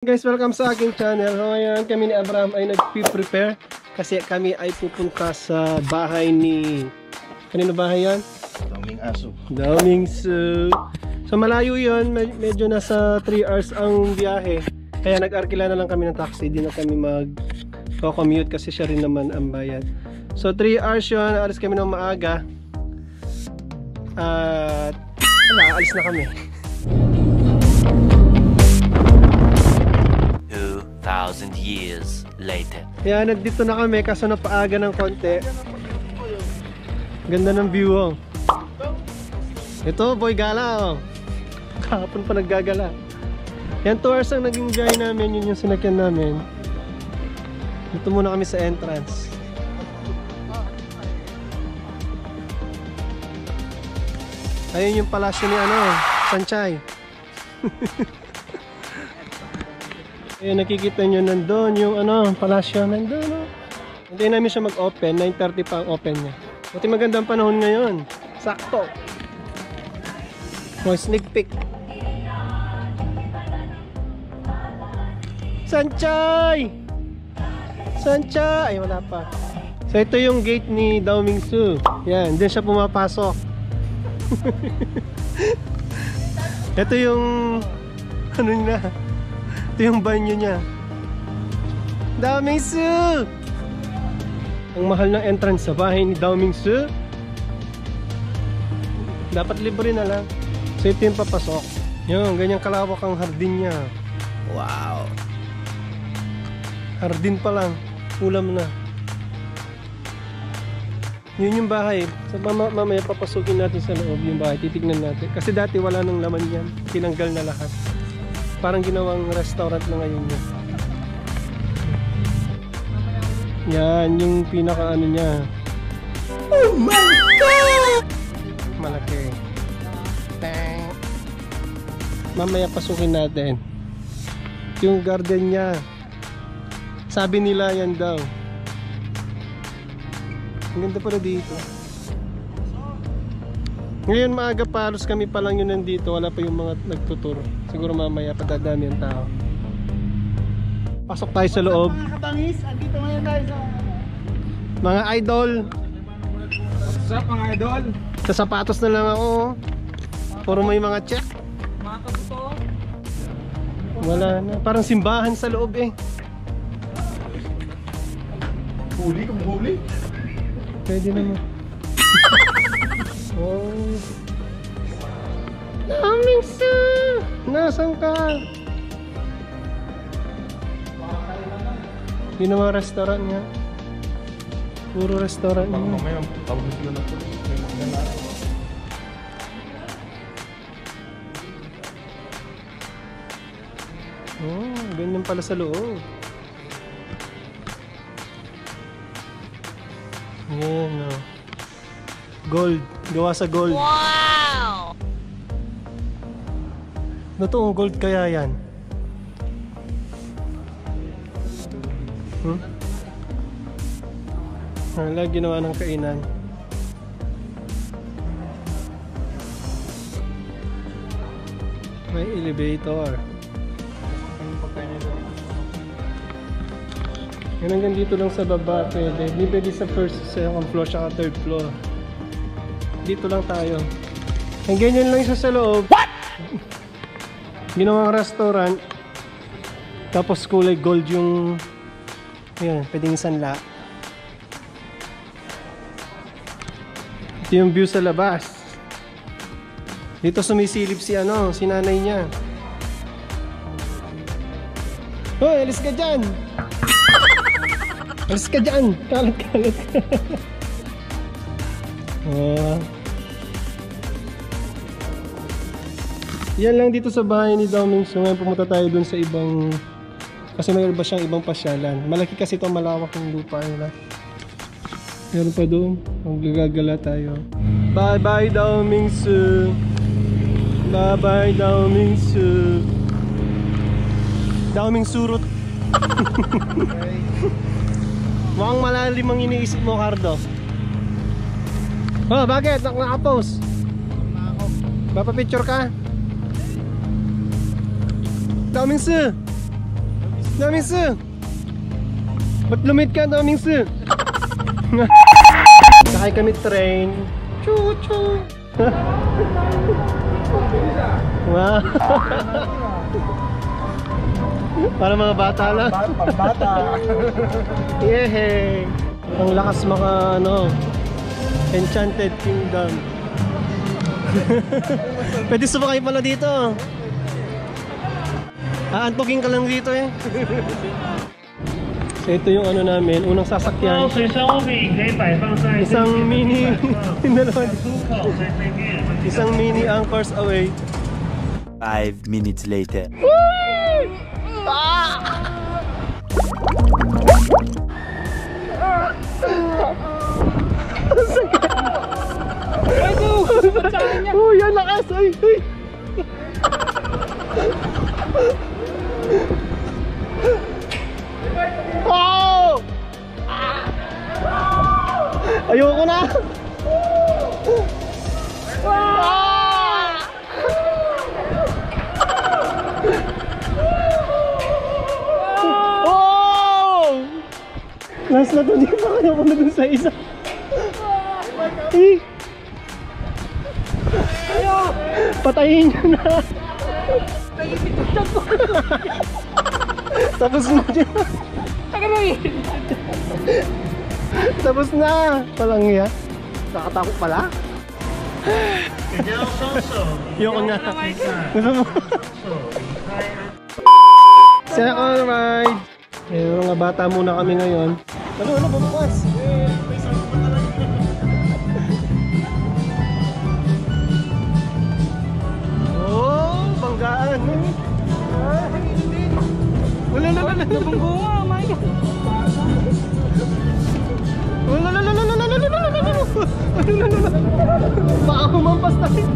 Guys, welcome sa aking channel. So, ngayon kami ni Abraham ay nag-prepare kasi kami ay pupunta sa bahay ni... Kanino bahay yan? Daming aso. Daming Su. So malayo yun, medyo nasa 3 hours ang biyahe. Kaya nag-arkila na lang kami ng taxi, di na kami mag-commute kasi siya rin naman ang bayad. So 3 hours yun, alis kami ng maaga. At wala, alis na kami. 2,000 years later. Kaya nandito na kami kaso napaaga ng konti. Ganda ng view, oh. Ito, boy gala, oh. Kahapon pa naggagala. Yan, 2 hours ang naging joy namin. Yun yung sinakyan namin. Dito muna kami sa entrance. Ayun yung palasyo ni Sanchay. Ayun, nakikita nyo nandun yung palasyo nandun, oh. Hintayin namin siya mag-open. 9:30 pa ang open niya. Buti magandang panahon ngayon. Sakto. May sneak peek. Sanchay! Sanchay! Ay, wala pa. So ito yung gate ni Daoming Su. Yan, din siya pumapasok. Ito yung niya. Ito yung banyo niya. Daoming Su! Ang mahal ng entrance sa bahay ni Daoming Su. Dapat libre na lang. So ito yung papasok. Yung ganyang kalawak ang hardin niya. Wow! Hardin pa lang. Ulam na. Yun yung bahay. So mamaya papasukin natin sa loob yung bahay. Titignan natin. Kasi dati wala nang laman yan. Tinanggal na lahat. Parang ginawang restaurant na ngayon yan. Yan yung pinaka niya. Oh my God! Malaki. Bang. Mamaya pasukin natin. Yung garden niya. Sabi nila yan daw. Ang ganda pala dito. Ngayon maaga pa, halos kami pa lang yun nandito. Wala pa yung mga nagtuturo. Siguro mamaya patadami ang tao. Pasok tayo sa loob. Mga kabangis, andito ngayon tayo sa... Mga idol. What's up mga idol? Sa sapatos na lang ako. Puro may mga check. Mga kabuto. Wala na. Parang simbahan sa loob eh. Huli kung huli. Pwede naman. Oh. Daoming Su! Nasaan ka? Yun ang mga restaurant niya. Puro restaurant niya. Mamaya, tawag na sila na po. Oh, ganyan pala sa loob. Yan, oh. Gold. Gawa sa gold. Wow! Ano to? Gold kaya yan? Wala, ginawa ng kainan. May elevator. Yan, hanggang dito lang sa baba pwede. Hindi pwede sa first, second floor, saka third floor. Dito lang tayo. Hanggang ganyan lang isa sa loob. What? Ginawang restaurant. Tapos kulay gold yung... Ayan, pwedeng sanla. Ito yung view sa labas. Dito sumisilip si si nanay niya. Hoy, alis ka dyan! Alis ka dyan! Kalat-kalat ka. Yan lang dito sa bahay ni Daoming Su. Ngayon pumunta tayo dun sa ibang... Kasi mayroon ba siyang ibang pasyalan. Malaki kasi ito, malawak yung lupa nila. Meron pa doon. Maggagala tayo. Bye bye Daoming Su. Bye bye Daoming Su. Daoming Surut. Mukhang malalim ang iniisip mo, Cardo. Oh, bakit? Naka-post. Papapicture ka? Daoming Su. Damingsu! Ba't lumit ka, Damingsu? Sakay kami train. Choo-choo! Wow! Para mga bata lang. Bata. Yehey! Ang lakas maka Enchanted Kingdom. Pwede sumakay pala dito. Aantukin ka lang dito eh. So ito yung namin, unang sasakyan. Isang mini isang mini anchors away. 5 minutes later. Oh, yan lakas! Ay! Oh! Ayoko na! Oh! Last na to, di ba kaya ko na dun sa isa? Patayin nyo na! Tapos na dyan! Tapos na! Palang ya. Nakatakot pala? Yoko na. Gusto mo? Second ride! Mga bata muna kami ngayon. Ano, bumakas? Oh, banggaan! Wala na! Nabunggo nga, my God! Baka kumampas tayo.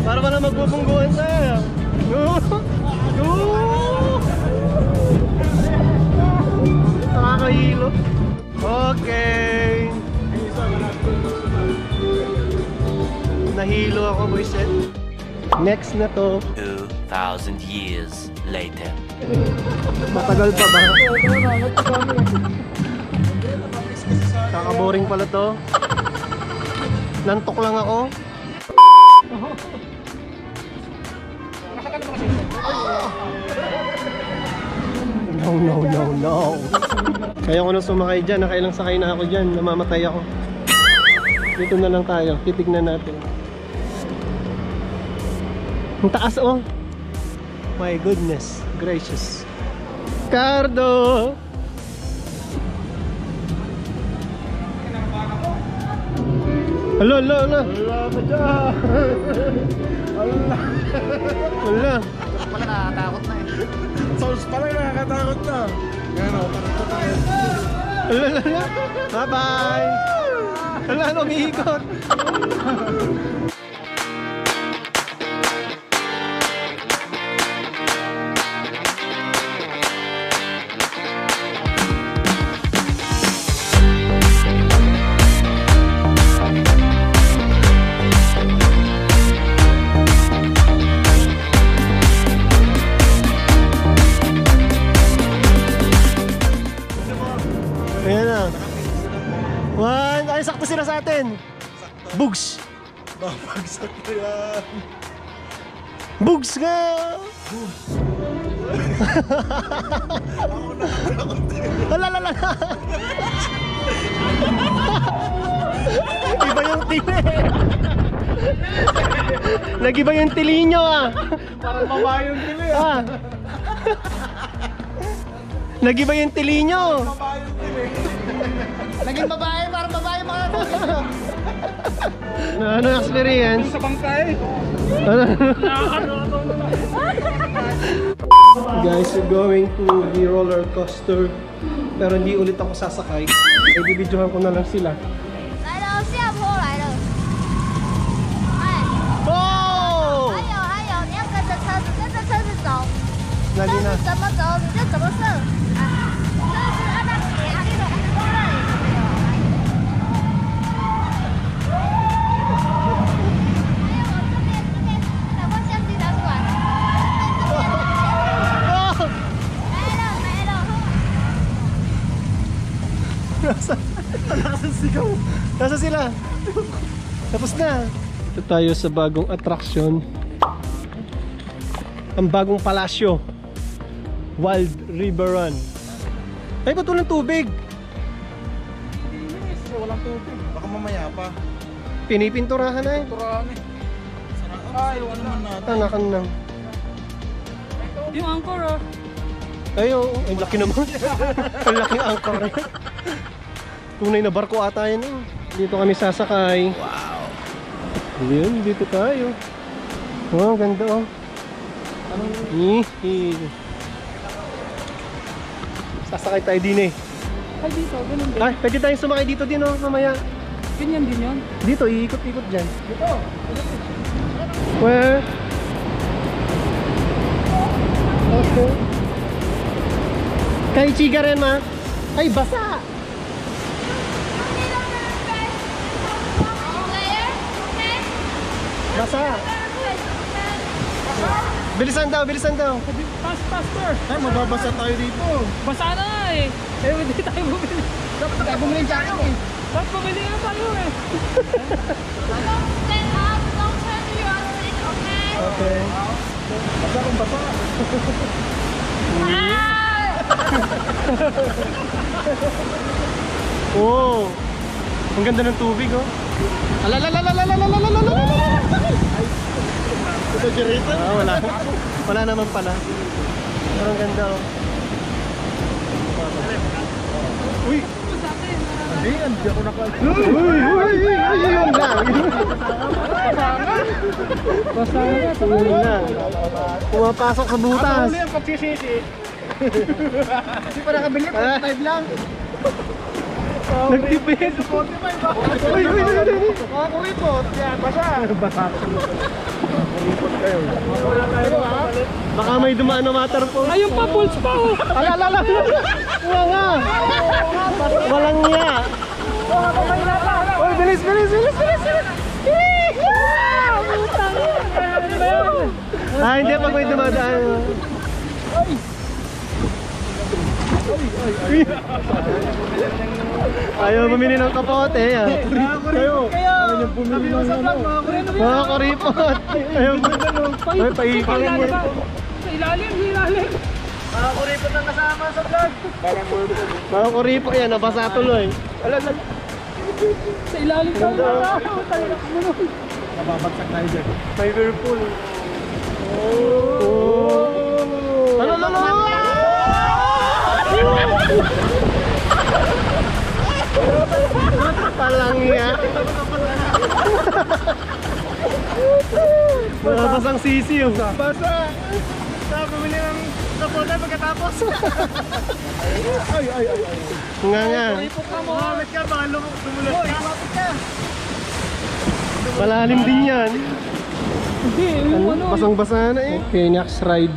Para ba na magbubungguan tayo? No! Nakakahilo. Okay. Nahilo ako, boyset. Next na to. 2,000 years later. Matagal pa ba? Kakaboring pala to. Nantok lang ako. No. Kaya ko na sumakay dyan. Nakailang sakay na ako dyan. Namamatay ako. Dito na lang tayo. Titignan natin. Ang taas oh. My goodness gracious. Cardo! Hala. Wala pa dyan. Wala. Pala nakakatakot na eh. Sounds pala nakakatakot na. Ngayon ako, Hala. Bye-bye. Hala, umiikot. Ayan na. One. Ay, sakto sila sa atin. Bugs. babagsak na yan. Bugs nga! Alalala! Iba yung tili. Nag-iba yung tili nyo ah. Parang babae yung tili ah. Nag-iba yung tili nyo. Babae yung tili. Naging babae, parang babae mga Ano experience? Sa bangkay. Guys, we're going to the roller coaster. Pero hindi ulit ako sasakay. I-videohan ko na lang sila. 来了，下坡来了。哎， Oh! 还有，你要跟着车子，跟着车子走， Lali 车 na. 子怎么走你就怎么射。啊，车子按那斜，啊，那个按那里。还有我这边，等方向灯 Nasa sila? Tapos na. Ito tayo sa bagong attraction. Ang bagong palasyo. Wild River Run. Ay, ba't walang tubig? Walang tubig. Baka mamaya pa. Pinipinturahan na eh. Turahan eh. Ay, wala naman natin. Tanakan lang. Yung anchor ah. Ay, oh, ang laki naman. Ang laking angkor na yan. Tunay na barko ata yan eh. Dito kami sasakay. Wow. Yun, dito tayo. Oh, ganda oh. Sasakay tayo din eh. Ay dito, ganun din. Ay, pwede tayong sumakay dito din oh, mamaya. Ganyan din yun. Dito, iikot-ikot dyan. Dito. Where? Okay. Kay Chiga rin ma. Ay, basa! Basa! Bilisan daw, bilisan daw. Faster! Ay, mababasa tayo dito. Basa na nga eh. Eh, hindi tayo bumili. Dapat tayo bumili dyan eh. Dapat bumili na tayo eh. Okay. Basa kung basa. Oh. Ang ganda ng tubig oh. Ito dyan. Ah, wala. Wala naman pala. Pero ang ganda oh. Uy! Hindi, hindi ako Yun lang. Basta na. Yun lang. Pumapasok sa butas. Huli ang pagsisisi. Hindi pa nakabili, 45 lang. Nagtipid. Uy. Mga kuripot. Yan, basa. Basa. Kuripot kayo. Baka may dumaan na waterfall. Ayun pa, pulse pa oh. Alala. Wala nga. Walang niya. Uy, bilis. Ah, hindi pag may dumadaan. Ayaw bumili ng kapote. Kayo. Ayaw bumili ng Mga kuripot. Ayaw ay, paikot. Sa ilalim. Mga kuripot ang kasama sa vlog. Mga kuripot yan, nabasa tuloy. Sa ilalim tayo na. Nababagsak tayo dyan. Liverpool. Oh. Ano? Palangya. Nabasang sisi yung Basa! Saan bumili ng kapote pagkatapos? Ay. nga. Kumamit ka, baka tumulat ka. Malalim din yan. Hindi, yung ano. Basang-basa na eh. Okay, next ride.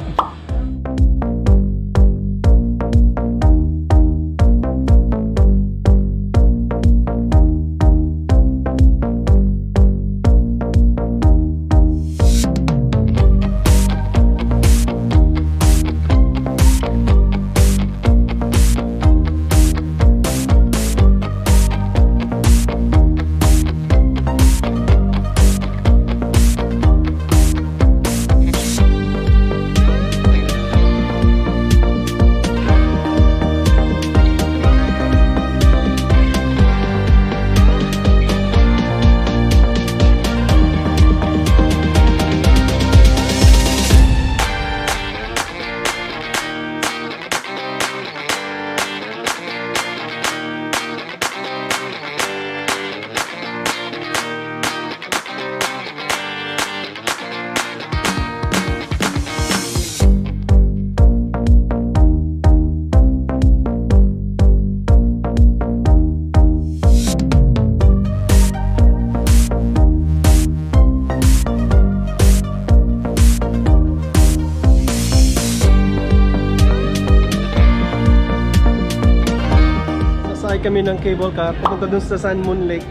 Kami ng cable car papunta dun sa Sun Moon Lake.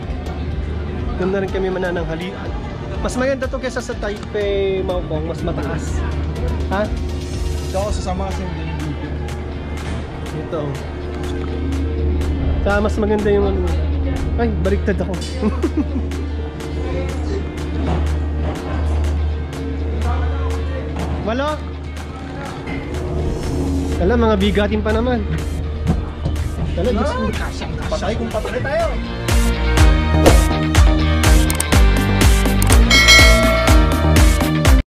Doon na rin kami manananghalian. Mas maganda to kaysa sa Taipei Maokong, mas mataas. Ha? Ito ako sasama kasi hindi yung video. Ito. Saka mas maganda yung ano. Ay, baliktad ako. Walo? Wala, mga bigatin pa naman. Wala, Diyos mo. Patay kung patay tayo.